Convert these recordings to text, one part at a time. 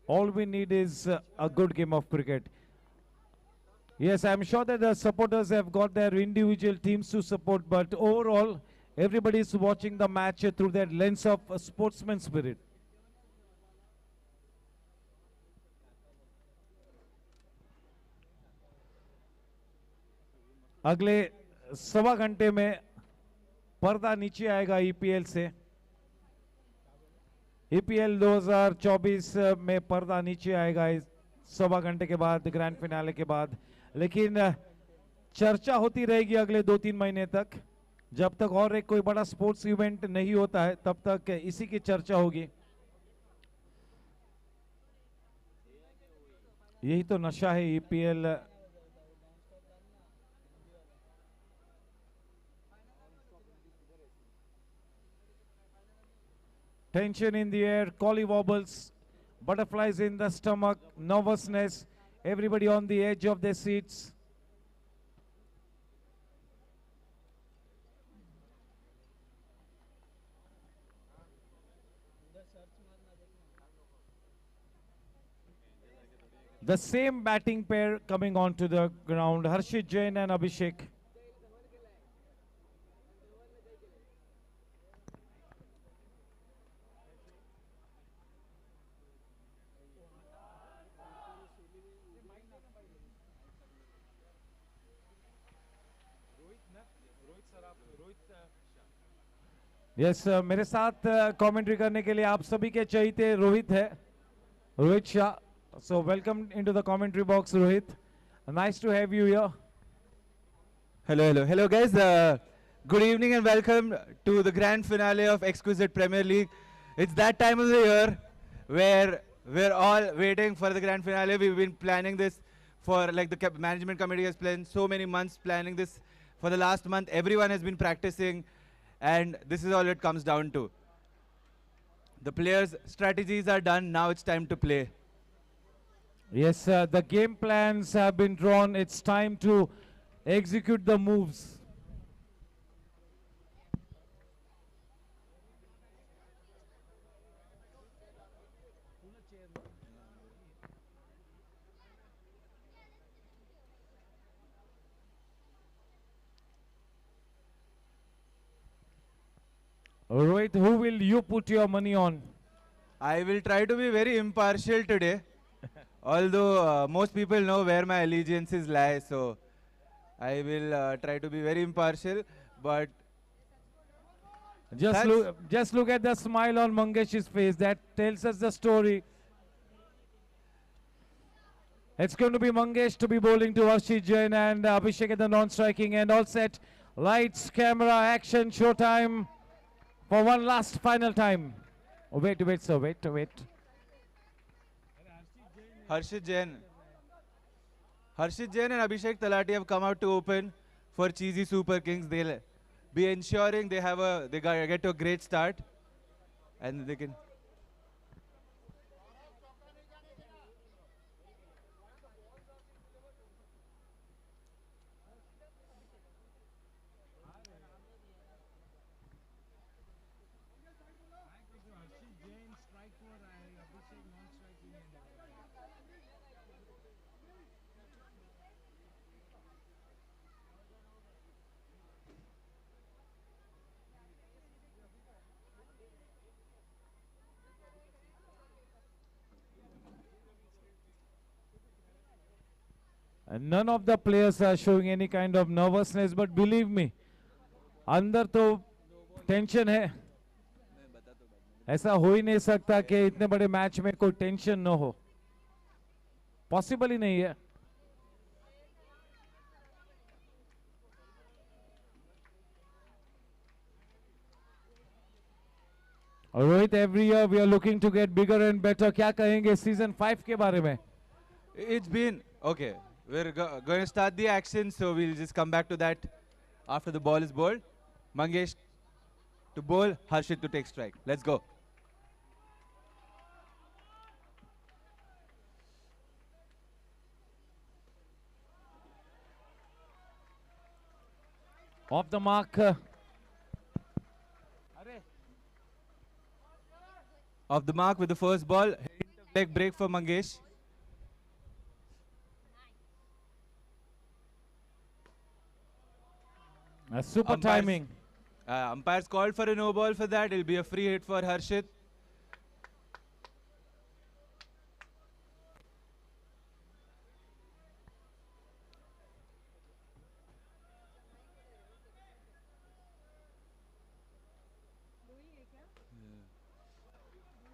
All we need is a good game of cricket. Yes, I'm sure that the supporters have got their individual teams to support, but overall, everybody is watching the match through that lens of sportsman spirit. अगले सवा घंटे में पर्दा नीचे आएगा EPL से। EPL 2024 में पर्दा नीचे आएगा इस सवा घंटे के बाद, ग्रैंड फिनाले के बाद। लेकिन चर्चा होती रहेगी अगले 2-3 महीने तक। जब तक और एक कोई बड़ा स्पोर्ट्स इवेंट नहीं होता है तब तक इसी की चर्चा होगी। यही तो नशा है EPL. Tension in the air, collie wobbles, butterflies in the stomach, nervousness, everybody on the edge of their seats. The same batting pair coming onto the ground, Harshit Jain and Abhishek. Yes मेरे साथ commentary करने के लिए आप सभी के चहेते रोहित है, Rohit Shah. So welcome into the commentary box Rohit, nice to have you here. Hello guys. Good evening and welcome to the grand finale of Exquisite Premier League. It's that time of the year where we're all waiting for the grand finale. We've been planning this for, like, the management committee has planned so many months planning this. For the last month, everyone has been practicing, and this is all it comes down to. The players' strategies are done. Now it's time to play. Yes, the game plans have been drawn. It's time to execute the moves. Rohit, who will you put your money on? I will try to be very impartial today, although most people know where my allegiances lie, so I will try to be very impartial. But Just look at the smile on Mangesh's face. That tells us the story. It's going to be Mangesh to be bowling to Harshit Jain and Abhishek at the non-striking end. All set. Lights, camera, action, showtime for one last final time. Oh, wait, sir. Wait. Harshit Jain and Abhishek Talati have come out to open for Cheesy Super Kings. They'll be ensuring they get to a great start, and they can. And none of the players are showing any kind of nervousness, but believe me, अंदर तो tension है। ऐसा हो ही नहीं सकता कि इतने बड़े मैच में कोई टेंशन न हो, पॉसिबल ही नहीं है। Rohit, every year we are looking to get bigger and better. क्या कहेंगे सीजन 5 के बारे में? It's been okay. We're going to start the action, so we'll just come back to that after the ball is bowled. Mangesh to bowl, Harshit to take strike. Let's go. Off the mark. Off the mark with the first ball. Leg break for Mangesh. A super Umpires- timing. Umpires called for a no ball for that. It'll be a free hit for Harshit.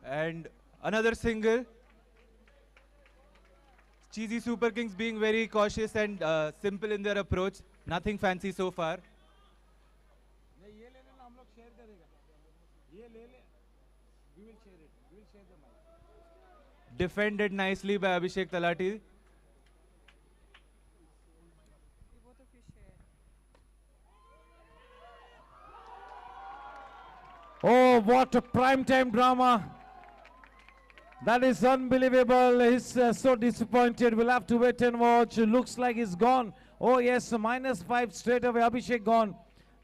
And another single. Cheesy Super Kings being very cautious and simple in their approach. Nothing fancy so far. Defended nicely by Abhishek Talati. Oh, what a prime time drama. That is unbelievable. He's so disappointed. We'll have to wait and watch. Looks like he's gone. Oh, yes, -5 straight away. Abhishek gone.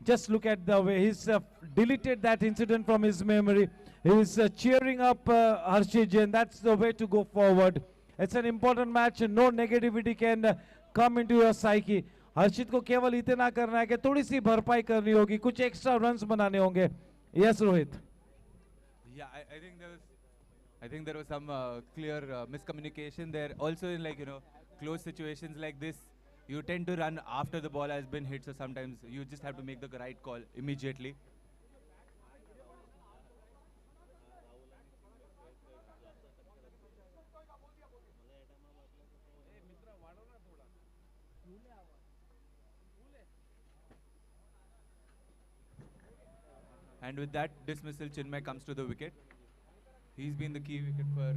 Just look at the way he's deleted that incident from his memory. He's cheering up Harshit Jain. That's the way to go forward. It's an important match. No negativity can come into your psyche. हर्षित को केवल इतना करना है कि थोड़ी सी भरपाई करनी होगी, कुछ एक्स्ट्रा रन्स बनाने होंगे. Yes, Rohit. Yeah, I think there was some clear miscommunication there. Also, in close situations like this, you tend to run after the ball has been hit. So sometimes you just have to make the right call immediately. And with that dismissal, Chinmay comes to the wicket. He's been the key wicket for.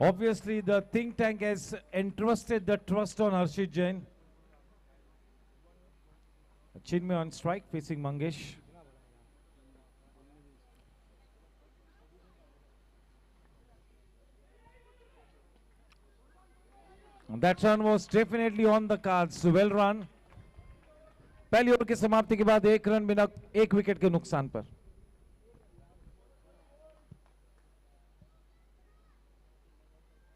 Obviously, the think tank has entrusted the trust on Harshit Jain. Chinmay on strike, facing Mangesh. That run was definitely on the cards. Well run. पहली over की समाप्ति के बाद एक run बिना एक wicket के नुकसान पर.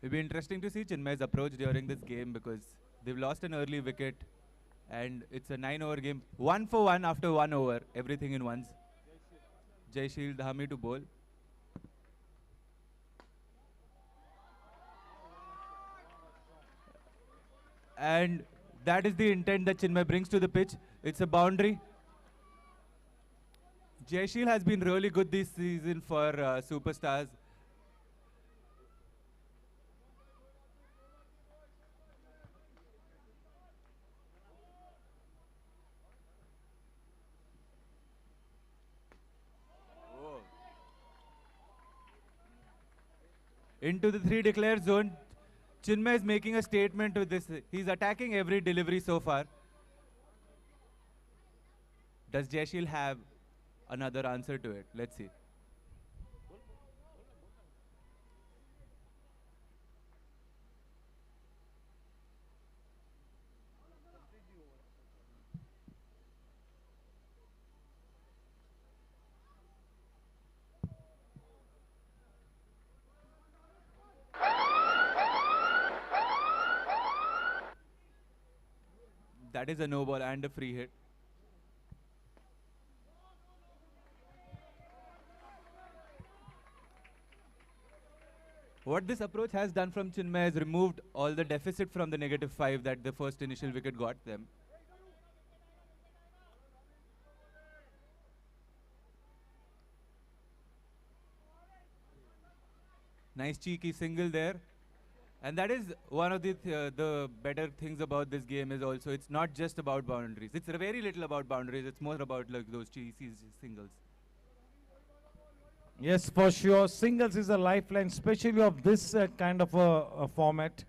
It'll be interesting to see Chinmay's approach during this game because they've lost an early wicket and it's a 9-over game. 1 for 1 after 1 over. Everything in ones. Jaishil Dhami to bowl. And that is the intent that Chinmay brings to the pitch. It's a boundary. Jaishil has been really good this season for Superstars. Into the 3 declare zone. Chinmay is making a statement with this. He's attacking every delivery so far. Does Jaishil have another answer to it? Let's see. That is a no ball and a free hit. What this approach has done from Chinmay is removed all the deficit from the -5 that the first initial wicket got them. Nice cheeky single there. And that is one of the better things about this game is also it's not just about boundaries. It's very little about boundaries. It's more about those cheesy singles. Yes, for sure. Singles is a lifeline, especially of this kind of a format.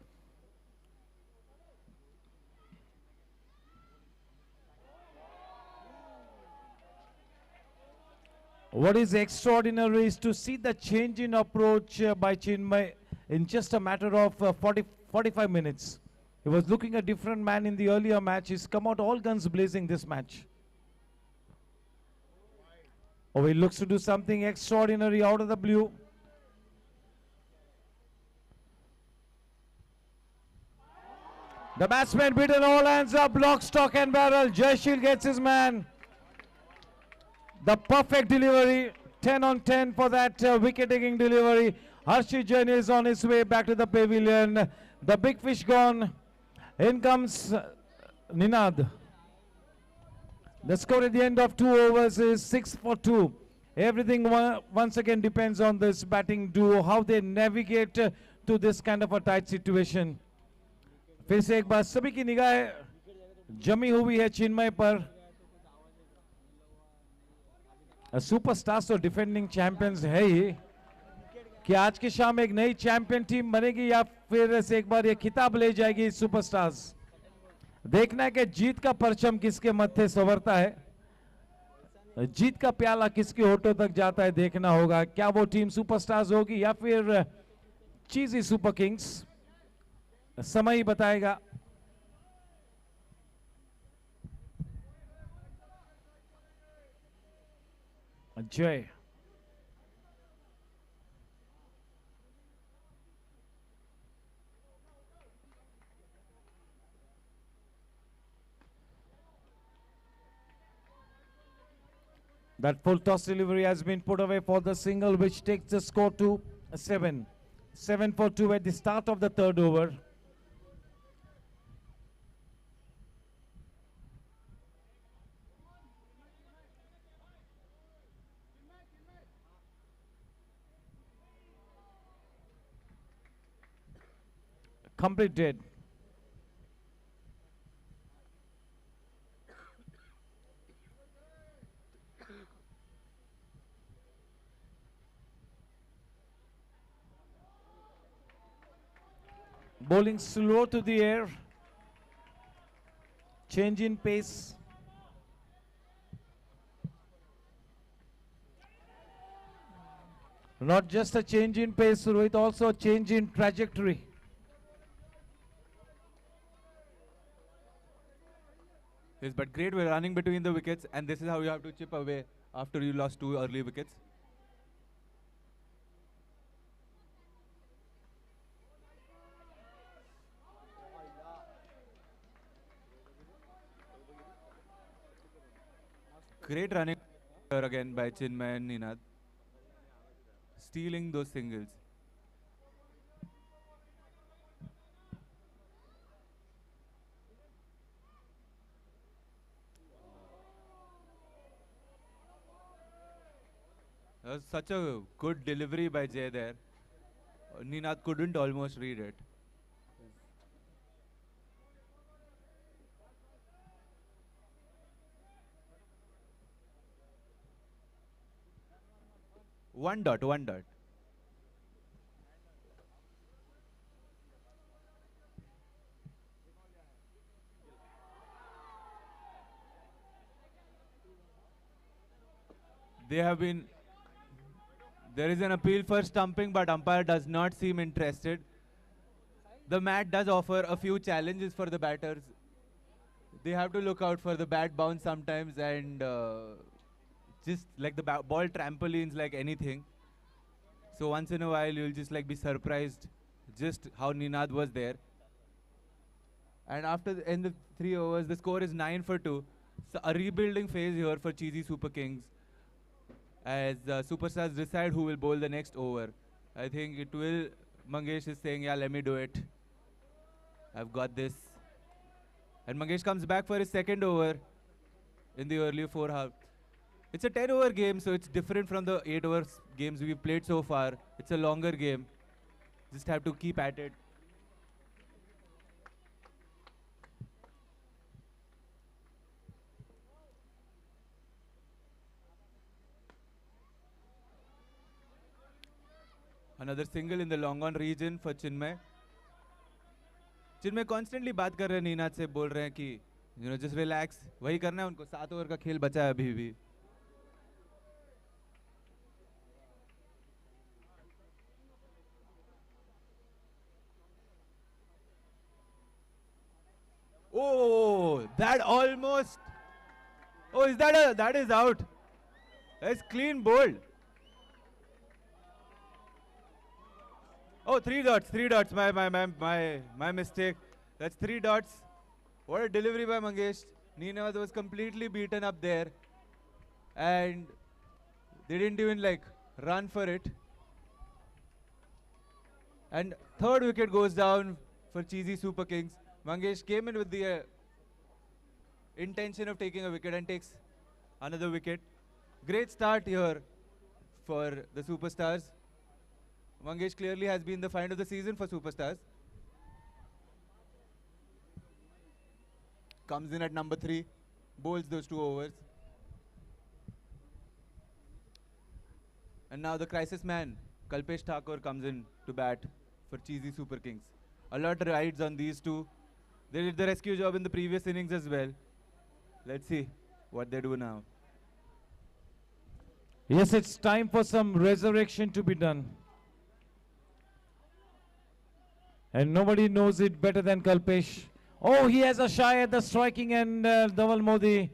What is extraordinary is to see the change in approach by Chinmay. in just a matter of 45 minutes. He was looking a different man in the earlier match. He's come out all guns blazing this match. Oh, he looks to do something extraordinary out of the blue. The batsman beaten, all hands up, lock, stock and barrel. Jayasheel gets his man. The perfect delivery, 10 on 10 for that wicket-taking delivery. Harshit Jain is on his way back to the pavilion. The big fish gone. In comes Ninad. The score at the end of 2 overs is 6 for 2. Everything once again depends on this batting duo, how they navigate to this kind of a tight situation. फिर से एक बार सभी की निगाहें जमी हुई है चिन्मय पर. सुपरस्टार्स और डिफेंडिंग चैंपियंस है ही कि आज की शाम एक नई चैंपियन टीम बनेगी या फिर से एक बार ये खिताब ले जाएगी सुपरस्टार्स. देखना है कि जीत का परचम किसके मत्थे संवरता है, जीत का प्याला किसके होठों तक जाता है, देखना होगा. क्या वो टीम सुपरस्टार्स होगी या फिर चीजी सुपर किंग्स, समय ही बताएगा. जय That full toss delivery has been put away for the single, which takes the score to 7. 7 for 2 at the start of the third over. Complete dead. Bowling slow to the air. Change in pace. Not just a change in pace, Rohit, also a change in trajectory. Yes, but great we're running between the wickets, and this is how you have to chip away after you lost 2 early wickets. Great running here again by Chinmay and Ninad, stealing those singles. That was such a good delivery by Jay there. Ninad couldn't almost read it. One dot. There is an appeal for stumping, but umpire does not seem interested. The mat does offer a few challenges for the batters. They have to look out for the bat bounce sometimes, and just like the ball trampolines like anything. So once in a while you'll just like be surprised just how Ninad was there. And after the end of 3 overs, the score is 9 for 2. So a rebuilding phase here for Cheesy Super Kings as superstars decide who will bowl the next over. I think it will. Mangesh is saying, yeah, let me do it. I've got this. And Mangesh comes back for his second over in the early 4 half. It's a 10-over game, so it's different from the 8-over games we've played so far. It's a longer game. Just have to keep at it. Another single in the long on region for Chinmay. Chinmay constantly बात कर रहे हैं नीनाद से, बोल रहे हैं कि just relax. वही करना है उनको. 7 ओवर का खेल बचा है अभी भी. Oh, that almost. Oh, is that a that is out? That's clean bowled. Oh, three dots, three dots. My mistake. That's three dots. What a delivery by Mangesh. Ninawat was completely beaten up there, and they didn't even like run for it. And third wicket goes down for Cheesy Super Kings. Mangesh came in with the intention of taking a wicket and takes another wicket. Great start here for the Superstars. Mangesh clearly has been the find of the season for Superstars. Comes in at number 3, bowls those 2 overs. And now the crisis man, Kalpesh Thakur, comes in to bat for Cheesy Super Kings. A lot rides on these two. They did the rescue job in the previous innings as well. Let's see what they do now. Yes, it's time for some resurrection to be done. And nobody knows it better than Kalpesh. Oh, he has a shy at the striking and Dhaval Modi.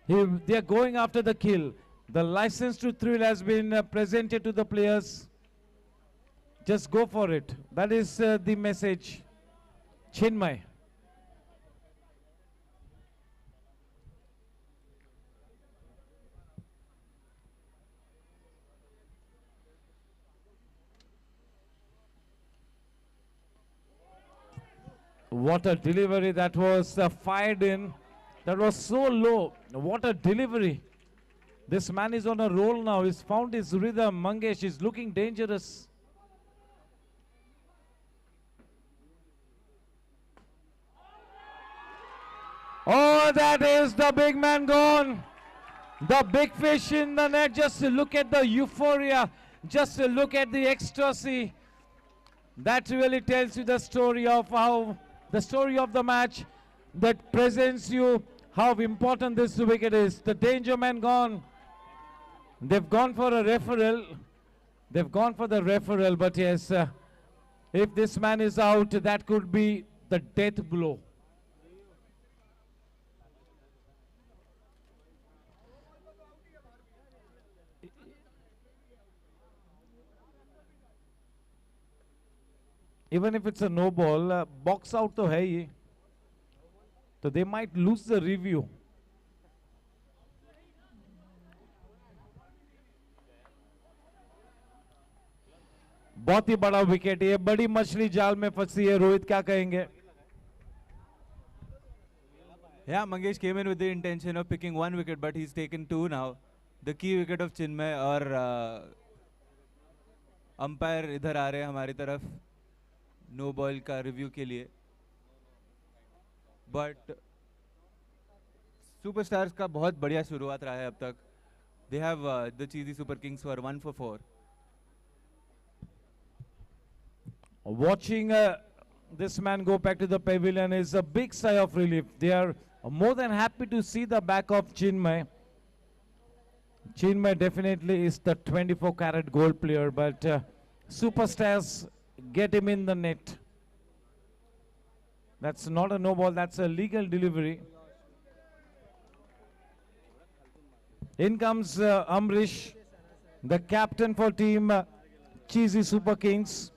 They are going after the kill. The license to thrill has been presented to the players. Just go for it. That is the message. Chinmay. What a delivery that was fired in. That was so low. What a delivery. This man is on a roll now. He's found his rhythm. Mangesh is looking dangerous. Oh, that is the big man gone. The big fish in the net. Just look at the euphoria. Just look at the ecstasy. That really tells you the story of the match, that presents you how important this wicket is. The danger man gone. They've gone for a referral. They've gone for the referral, but yes, if this man is out, that could be the death blow. Even if it's a no ball, box out to hai ye. So they might lose the review. बहुत ही बड़ा wicket, ये बड़ी मछली जाल में फंसी है. रोहित क्या कहेंगे? Yeah, Mangesh came in with the intention of picking 1 wicket, but he's taken 2 now. The key wicket of Chinmay और umpire इधर आ रहे हैं हमारी तरफ नो बॉल का रिव्यू के लिए. बट सुपरस्टार्स का बहुत बढ़िया शुरुआत रहा है अब तक. They have the cheesy super kings for 1 for 4. Watching this man go back to the pavilion is a big sigh of relief. They are more than happy to see the back of Chinmay. Chinmay definitely is the 24-carat gold player, but Superstars get him in the net. That's not a no ball, that's a legal delivery. In comes Amrish, the captain for team Cheesy Super Kings.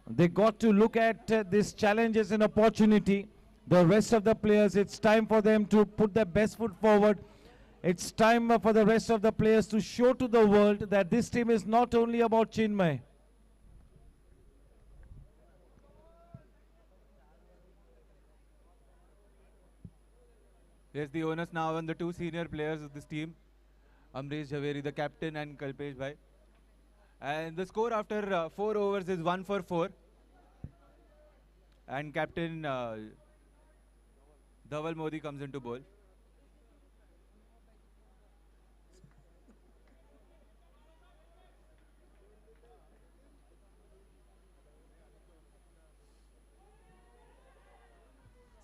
They got to look at this challenge as an opportunity. The rest of the players, it's time for them to put their best foot forward. It's time for the rest of the players to show to the world that this team is not only about Chinmay. Yes, the onus now on the 2 senior players of this team, Amrish Jhaveri, the captain, and Kalpesh Bhai. And the score after 4 overs is 1 for 4. And captain Dhaval Modi comes into bowl.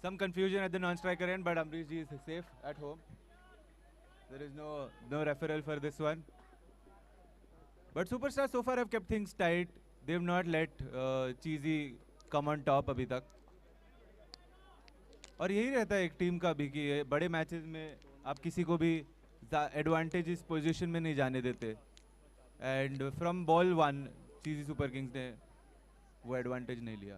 Some confusion at the non-striker end, but Amrish ji is safe at home. There is no referral for this one. But Superstars so far have kept things tight. They've not let Cheesy come on top अभी तक. और यही रहता है एक team का भी कि ये बड़े मैचेस में आप किसी को भी एडवांटेज पोजीशन में नहीं जाने देते. And from ball 1 cheesy super kings ने वो एडवांटेज नहीं लिया.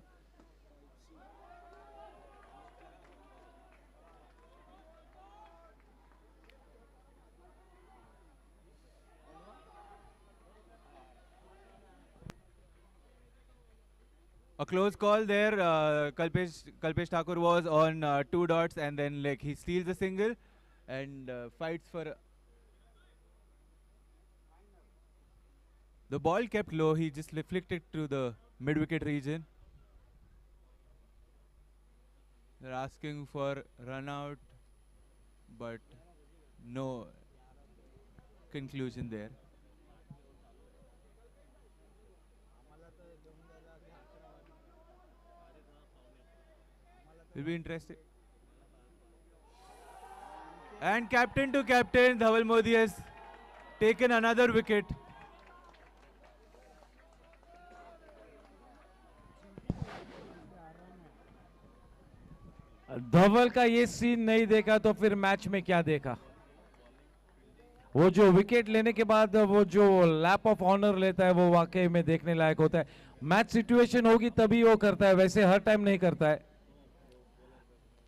A close call there. Kalpesh Thakur was on 2 dots, and then like he steals a single and fights for. The ball kept low. He just flicked it to the mid-wicket region. They're asking for run out, but no conclusion there. Will be interesting. And captain to captain, Dhaval Modi has taken another wicket. धवल का ये scene नहीं देखा तो फिर match में क्या देखा. वो जो विकेट लेने के बाद वो जो लैप ऑफ ऑनर लेता है वो वाकई में देखने लायक होता है. मैच सिचुएशन होगी तभी वो करता है, वैसे हर टाइम नहीं करता है.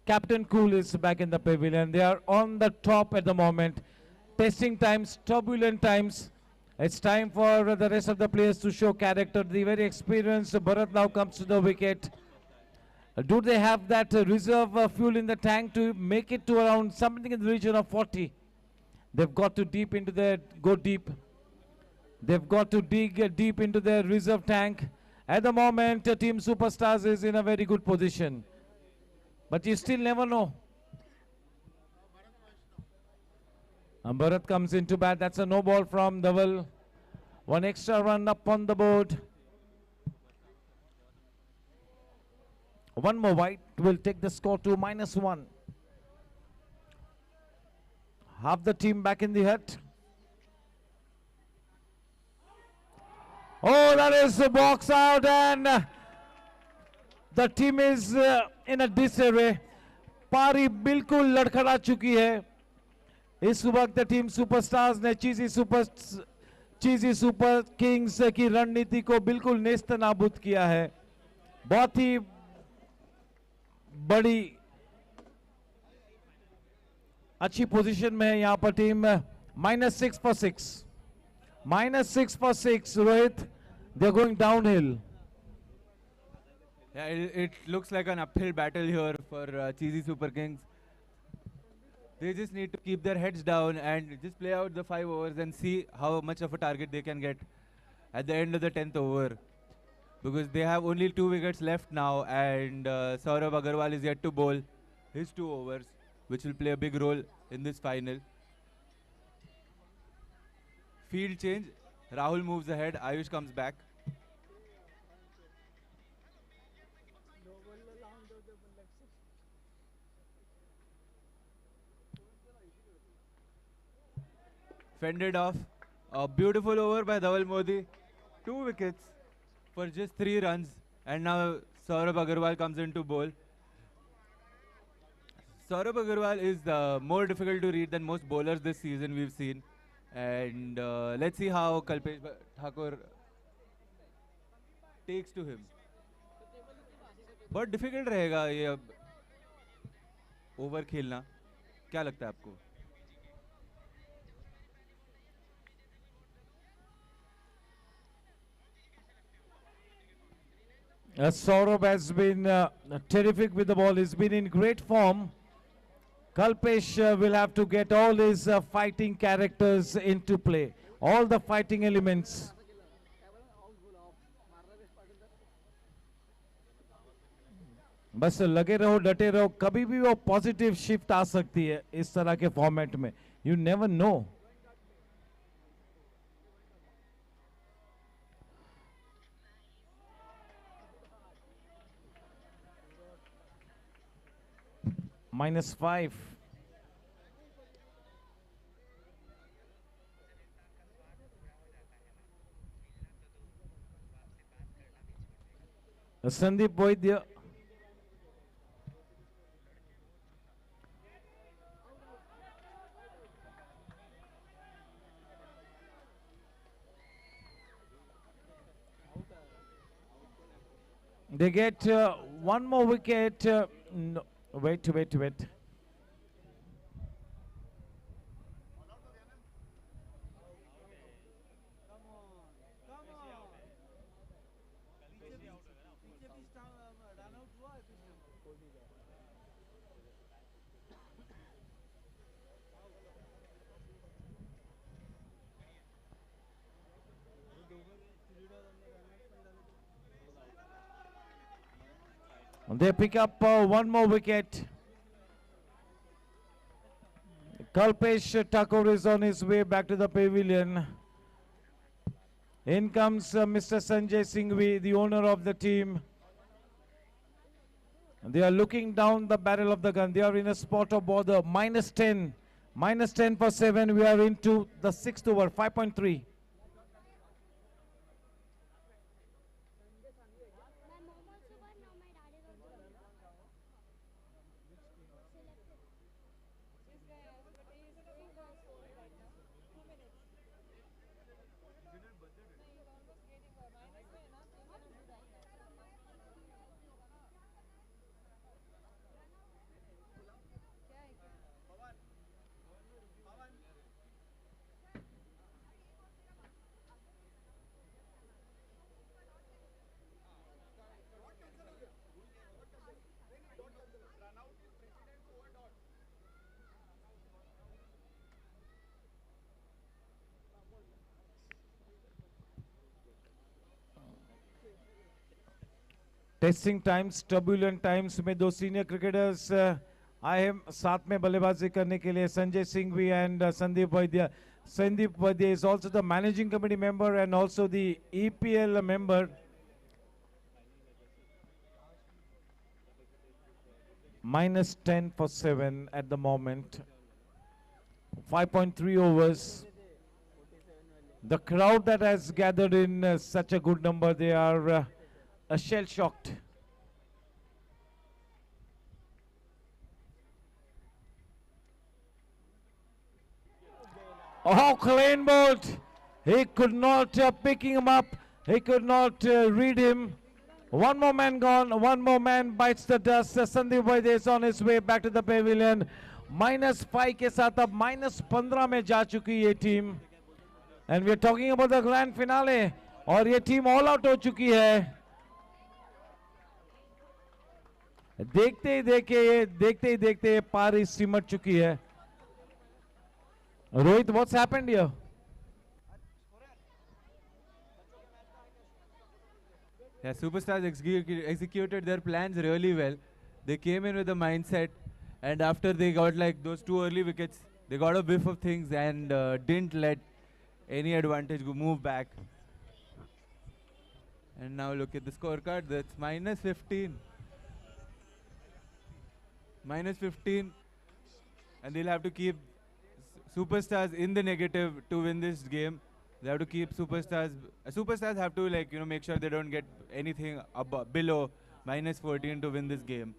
Captain Cool is back in the pavilion. They are on the top at the moment. Testing times, turbulent times. It's time for the rest of the players to show character. The very experienced Bharat now comes to the wicket. Do they have that reserve fuel in the tank to make it to around something in the region of 40? They've got to go deep. They've got to dig deep into their reserve tank. At the moment, Team Superstars is in a very good position. But you still never know. And Bharat comes into bat. That's a no ball from Dhaval. One extra run up on the board. One more wide will take the score to -1. Half the team back in the hut. Oh, that is the box out, and the team is in a disarray. पारी बिल्कुल लड़खड़ा चुकी है. इस वक्त team superstars ने चीजी super Kings की रणनीति को बिल्कुल नेस्त नाबूद किया है. बहुत ही बड़ी अच्छी पोजीशन में है यहां पर team. -6 for 6. -6 for 6. Rohit, they're going downhill. Yeah, it looks like an uphill battle here for Cheesy Super Kings. They just need to keep their heads down and just play out the 5 overs and see how much of a target they can get at the end of the 10th over. Because they have only 2 wickets left now, and Saurabh Agarwal is yet to bowl his 2 overs, which will play a big role in this final. Field change. Rahul moves ahead. Ayush comes back. Fended off. A beautiful over by Dhaval Modi. 2 wickets for just 3 runs. And now Saurabh Agarwal comes in to bowl. Saurabh Agarwal is more difficult to read than most bowlers this season we've seen. And let's see how Kalpesh Thakur takes to him. बहुत difficult रहेगा ये अब over खेलना. क्या लगता है आपको? Saurabh has been terrific with the ball. He's been in great form. Kalpesh will have to get all his fighting characters into play. All the fighting elements. बस लगे रहो, डटे रहो. कभी भी वो पॉजिटिव शिफ्ट आ सकती है इस तरह के फॉर्मेट में. You never know. -5. Sandeep Vaidya. They get one more wicket. No, wait. They pick up one more wicket. Kalpesh Thakur is on his way back to the pavilion. In comes Mr. Sanjay Singhvi, the owner of the team. They are looking down the barrel of the gun. They are in a spot of bother. -10. -10 for 7. We are into the 6th over. 5.3. Testing times, turbulent times में दो senior cricketers आए हैं साथ में बल्लेबाजी करने के लिए, Sanjay Singhvi and Sandeep Vaidya. Sandeep Vaidya is also the managing committee member and also the EPL member. -10 for 7 at the moment. 5.3 overs. The crowd that has gathered in such a good number, they are shell-shocked. Oh, clean bolt. He could not picking him up. He could not read him. One more man gone. One more man bites the dust. Sandeep Vaidya is on his way back to the pavilion. -5 के साथ अब -15 में जा चुकी ये team. And we are talking about the grand finale. और ये team all out हो चुकी है. देखते ही देखते पारी सिमट चुकी है. Rohit, what's happened here? Yeah, Superstars executed their plans really well. They came in with a mindset, and after they got like those 2 early wickets, they got a whiff of things and didn't let any advantage move back. And now look at the scorecard. That's -15. -15, and they'll have to keep Superstars in the negative to win this game. They have to keep Superstars have to, like, make sure they don't get anything below -14 to win this game.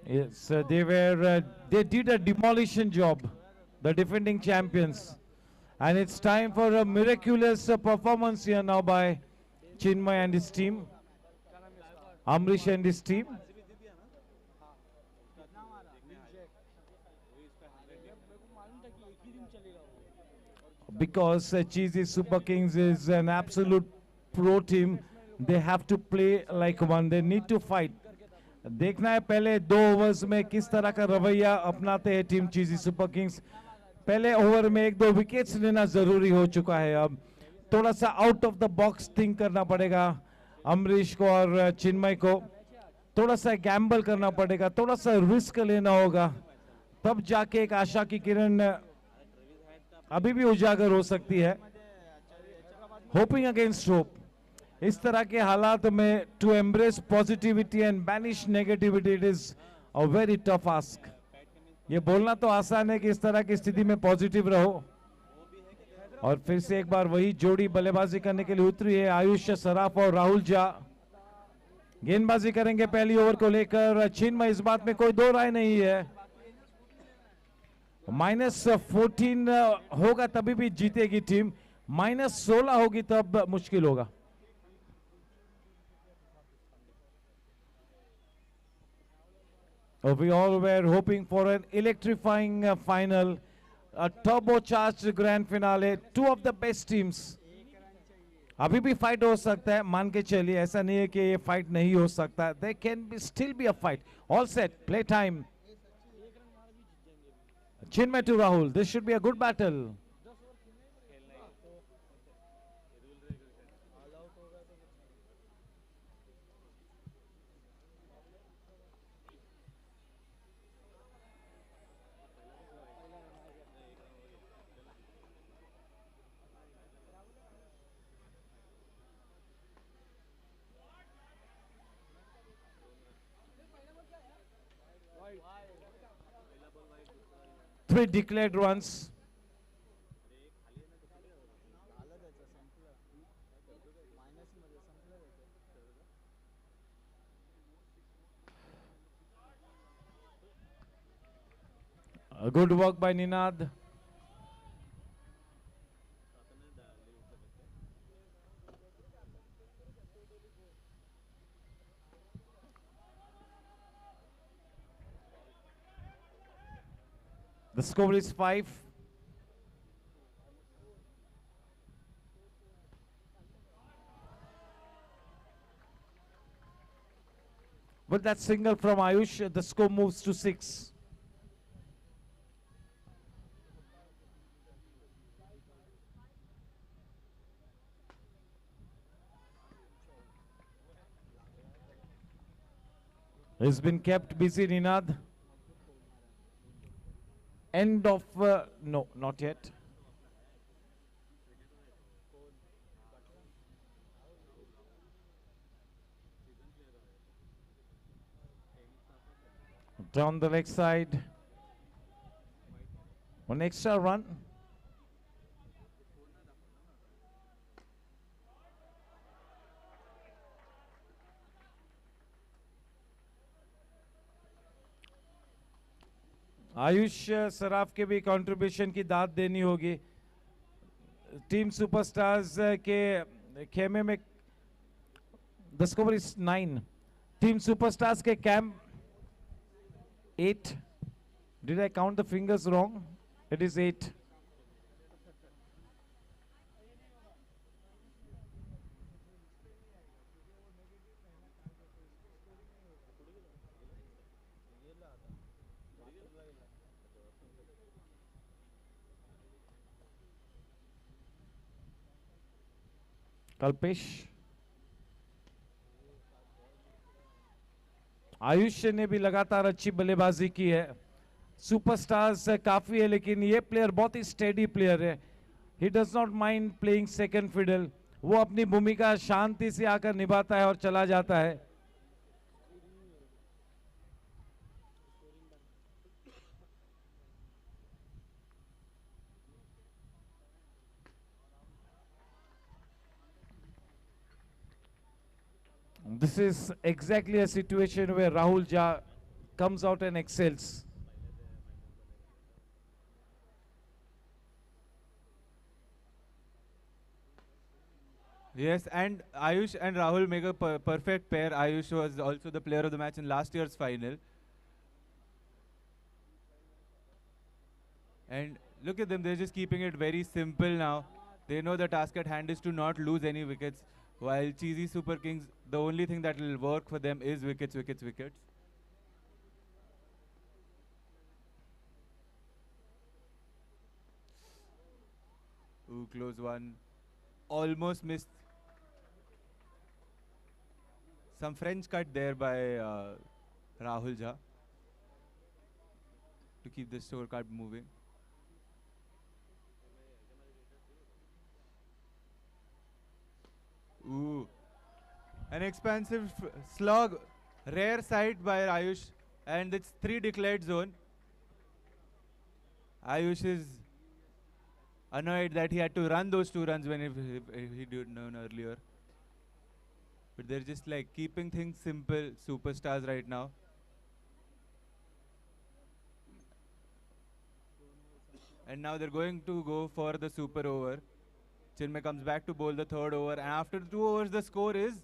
Yes, they did a demolition job, the defending champions. And it's time for a miraculous performance here now by Chinmay and his team, Amrish and his team. Because Cheesy Super Kings is an absolute pro team, they have to play like one. They need to fight. देखना है पहले 2 overs में किस तरह का रवैया अपनाते हैं टीम चीजी सुपर किंग्स. पहले ओवर में 1-2 विकेट्स लेना जरूरी हो चुका है. अब थोड़ा सा out of the box think करना पड़ेगा. अमरीश को और चिन्मय को थोड़ा सा गैम्बल करना पड़ेगा, थोड़ा सा रिस्क लेना होगा, तब जाके एक आशा की किरण अभी भी उजागर हो सकती है। Hoping against hope. इस तरह के हालात में to embrace positivity and banish negativity, it is a very tough ask. ये बोलना तो आसान है कि इस तरह की स्थिति में पॉजिटिव रहो, और फिर से एक बार वही जोड़ी बल्लेबाजी करने के लिए उतरी है, आयुष सराफ और राहुल झा गेंदबाजी करेंगे पहली ओवर को लेकर। चिन्मय, इस बात में कोई दो राय नहीं है, -14 होगा तभी भी जीतेगी टीम, -16 होगी तब मुश्किल होगा। We all were hoping for an electrifying final, a turbocharged grand finale, two of the best teams. अभी भी फाइट हो सकता है, मान के चलिए, ऐसा नहीं है कि ये फाइट नहीं हो सकता। There can be still be a fight. All set, play time. Chinmay to Rahul. This should be a good battle. Three declared runs. A good work by Ninad. The score is 5. With that single from Ayush, the score moves to 6. He's been kept busy, Ninad. End of, no, not yet. Down the leg side. One extra run. Ayush Saraf के भी contribution की दाद देनी होगी। Team superstars के खेमे में the score is 9। Team superstars के camp 8। Did I count the fingers wrong? It is 8। Kalpesh, Ayush ने भी लगातार अच्छी बल्लेबाजी की है। सुपरस्टार्स काफी है, लेकिन ये प्लेयर बहुत ही स्टेडी प्लेयर है। He does not mind playing second fiddle. वो अपनी भूमिका शांति से आकर निभाता है और चला जाता है। This is exactly a situation where Rahul Jha comes out and excels. Yes, and Ayush and Rahul make a perfect pair. Ayush was also the player of the match in last year's final. And look at them, they're just keeping it very simple now. They know the task at hand is to not lose any wickets. While cheesy Super Kings, the only thing that will work for them is wickets, wickets, wickets. Ooh, close one. Almost missed. some French cut there by Rahul Jha to keep the scorecard moving. Ooh, an expansive slog, rare sight by Ayush, and it's 3 declared zone. Ayush is annoyed that he had to run those 2 runs when if he did known earlier. But they're just like keeping things simple, superstars right now. And now they're going to go for the super over. Chinmay comes back to bowl the 3rd over, and after 2 overs the score is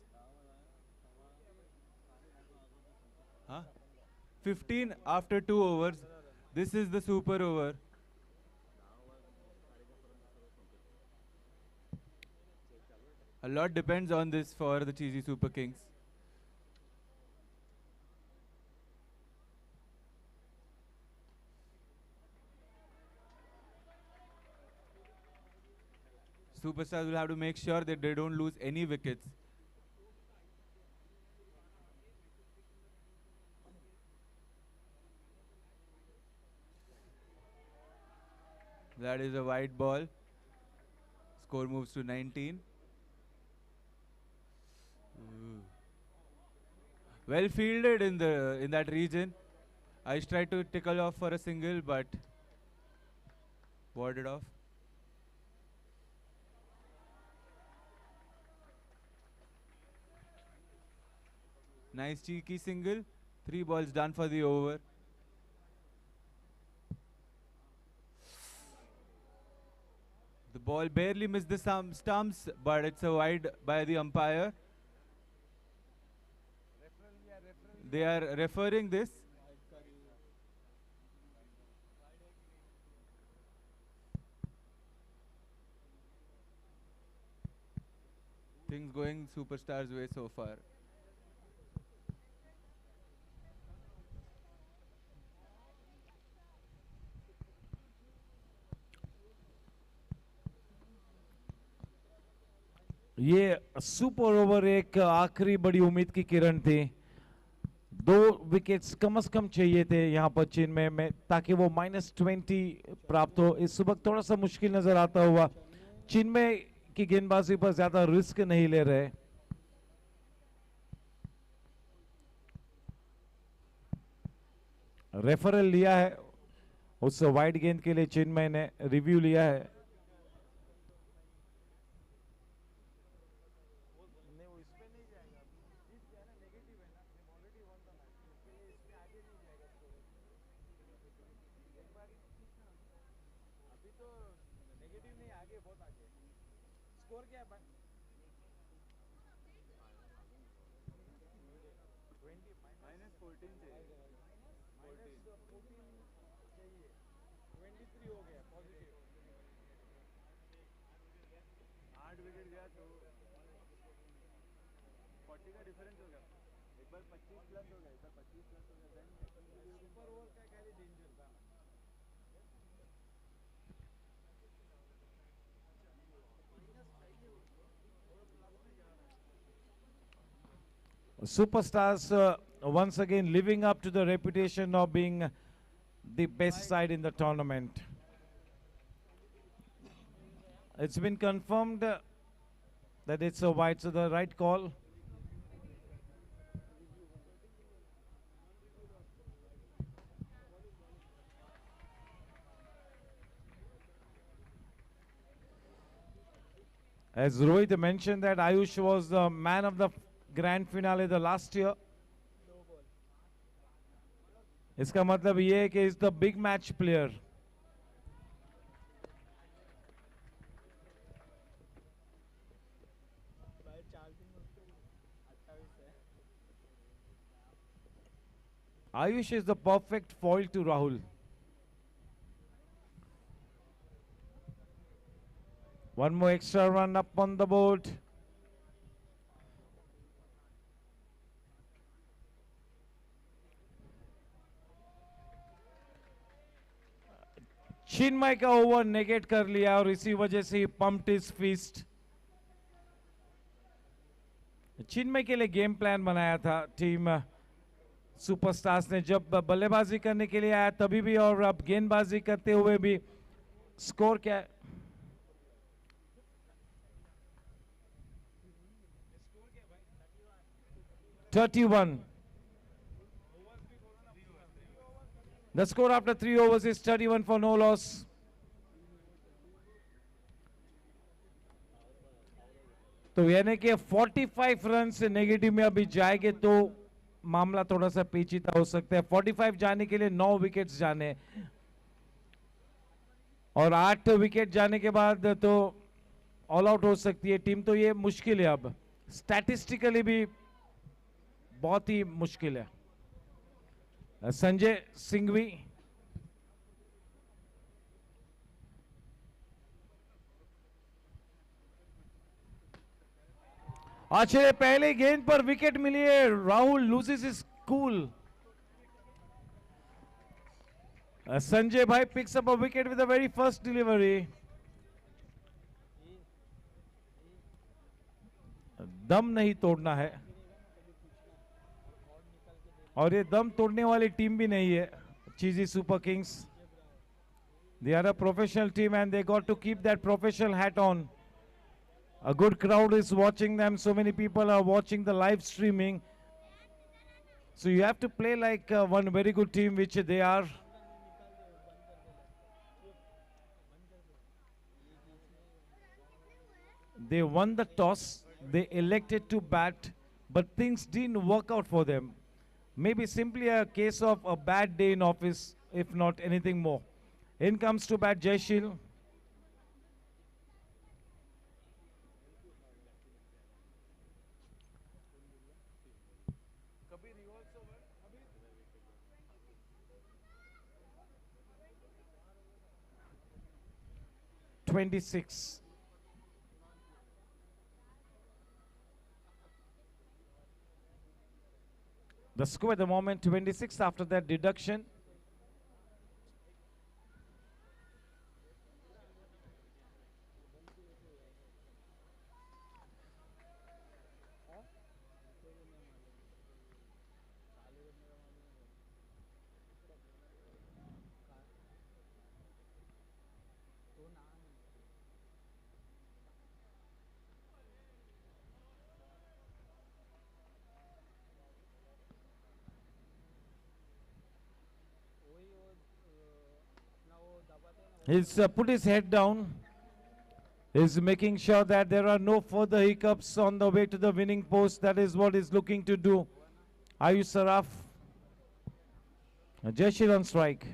15 after 2 overs. This is the super over. A lot depends on this for the cheesy Super Kings. Superstars will have to make sure that they don't lose any wickets. That is a wide ball. Score moves to 19. Ooh. Well fielded in that region. I tried to tickle off for a single, but warded off. Nice cheeky single. 3 balls done for the over. The ball barely missed the stumps, but it's a wide by the umpire. They are referring this. Things going Superstars' way so far. ये super over एक आखिरी बड़ी उम्मीद की किरण थी। 2 wickets कम से कम चाहिए थे यहाँ पर चेन्नई में ताकि वो -20 प्राप्त हो। इस वक्त थोड़ा सा मुश्किल नजर आता हुआ। चेन्नई की गेंदबाजी पर ज्यादा रिस्क नहीं ले रहे। रेफरल लिया है उस वाइड गेंद के लिए, चेन्नई ने रिव्यू लिया है। Superstars once again living up to the reputation of being the best side in the tournament. It's been confirmed that it's a wide, so the right call. As Rohit mentioned that Ayush was the man of the grand finale the last year. इसका मतलब ये है कि is the big match player. Ayush is the perfect foil to Rahul. One more extra run up on the board. चिन्मय का over negate कर लिया और इसी वजह से पंप्ड हिज फिस्ट। चिन्मय के लिए गेम प्लान बनाया था टीम सुपरस्टार्स ने, जब बल्लेबाजी करने के लिए आया तभी भी और अब गेंदबाजी करते हुए भी। स्कोर क्या है? (31). The score after 3 overs is 31 for no loss. तो यानी कि 45 रन से नेगेटिव में अभी जाएंगे तो मामला थोड़ा सा पेचीदा हो सकता है। 45 जाने के लिए 9 विकेट्स जाने और 8 विकेट जाने के बाद तो ऑल आउट हो सकती है टीम, तो ये मुश्किल है। अब स्टैटिस्टिकली भी बहुत ही मुश्किल है। संजय सिंघवी, आखिर पहले गेंद पर विकेट मिली है। Rahul loses his cool. Sanjay Bhai picks up a wicket with the very first delivery. दम नहीं तोड़ना है और ये दम तोड़ने वाली टीम भी नहीं है cheesy super kings. They are a professional team and they got to keep that professional hat on. A good crowd is watching them. So many people are watching the live streaming. So you have to play like one very good team, which they are. They won the toss. They elected to bat, but things didn't work out for them. Maybe simply a case of a bad day in office, if not anything more. In comes to bat Jaishil. (26). The score at the moment 26 after that deduction. He's put his head down. He's making sure that there are no further hiccups on the way to the winning post. That is what he's looking to do. Ayush Saraf. Jaishil on strike.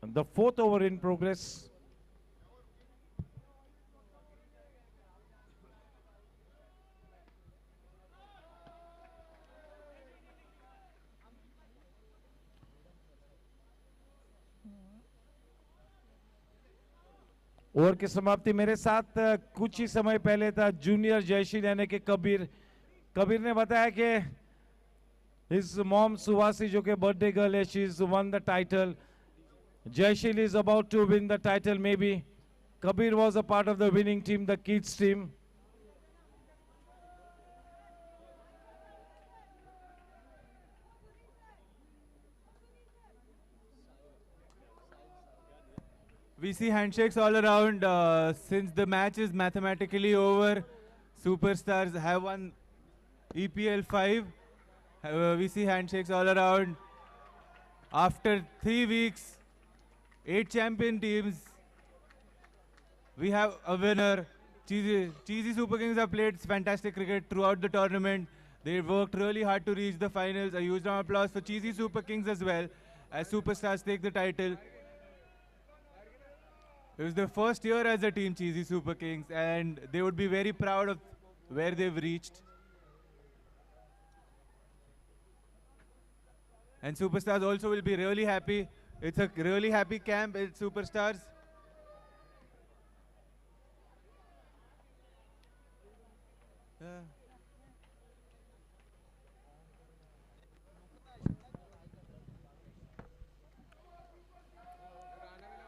The fourth over in progress. Over की समाप्ति मेरे साथ कुछ ही समय पहले था junior जयशील यानी कि कबीर। कबीर ने बताया कि his mom सुवासी जो कि बर्थडे गर्ल है, she is won the title. Jayashil is about to win the title maybe. Kabir was a part of the winning team, the kids team. We see handshakes all around. Since the match is mathematically over, Superstars have won EPL 5. We see handshakes all around. After 3 weeks, 8 champion teams, we have a winner. Cheesy Super Kings have played fantastic cricket throughout the tournament. They worked really hard to reach the finals. A huge round of applause for Cheesy Super Kings as well, as Superstars take the title. It was their first year as a team, Cheesy Super Kings, and they would be very proud of where they've reached. And Superstars also will be really happy. It's a really happy camp at Superstars.